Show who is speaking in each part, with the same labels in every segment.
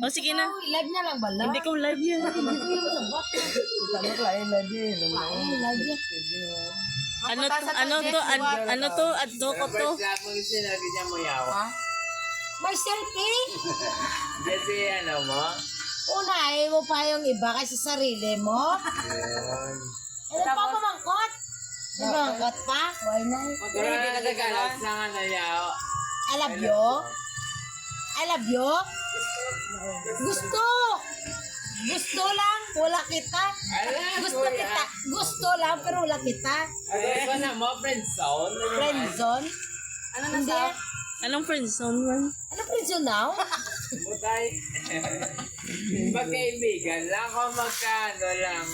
Speaker 1: O sige na.
Speaker 2: Live na lang bala.
Speaker 1: Hindi ko live yan.
Speaker 2: Kita mo klien lagi. Live yan.
Speaker 1: Ano to? Adto ko to.
Speaker 3: Sinabi niya mo yawa.
Speaker 2: May selfie?
Speaker 3: Kasi ano mo?
Speaker 2: Unahin mo pa yung iba kasi sarili mo.
Speaker 3: Yun.
Speaker 2: Ano pa mamangkot? May mamangkot pa? Why na?
Speaker 3: Pero nagagalat sa nga na yawa.
Speaker 2: I love you. I love you. Gusto. Gusto lang, wala kita. Gusto kita. Gusto lang, pero wala kita.
Speaker 3: Ano ba na mo? Friendzone?
Speaker 2: Friendzone?
Speaker 4: Ano na
Speaker 2: Hindi.
Speaker 4: sa?
Speaker 1: Anong friendzone man?
Speaker 2: Ano friendzone now?
Speaker 3: Butay. Magkaibigan lang o magkano lang.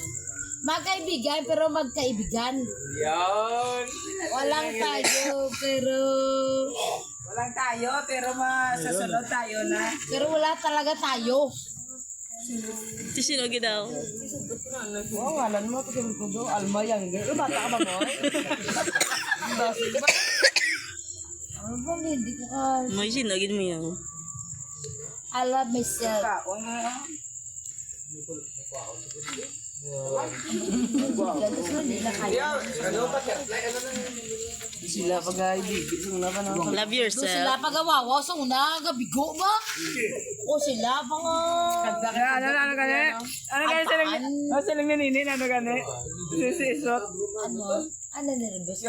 Speaker 2: Magkaibigan, pero magkaibigan.
Speaker 3: Yun.
Speaker 2: Walang tayo, pero...
Speaker 4: Walang tayo, pero masasunod tayo na.
Speaker 2: Pero wala talaga tayo.
Speaker 1: Sino daw?
Speaker 2: Oh, walan mo kasi ko do alma yang gay. Bata ka ba mo? Ano ba hindi ko ka
Speaker 1: May sinogid mo yan.
Speaker 2: I love myself.
Speaker 4: Kaon na.
Speaker 2: Sila pag-ibig.
Speaker 1: Love yourself.
Speaker 2: Sila pag-awawa sa una, gabigo ba? O sila pang...
Speaker 4: Ano gani? Ano gani silang? Ano silang naninin? Ano gani? Sisisot.
Speaker 2: Ano? Ano nervous?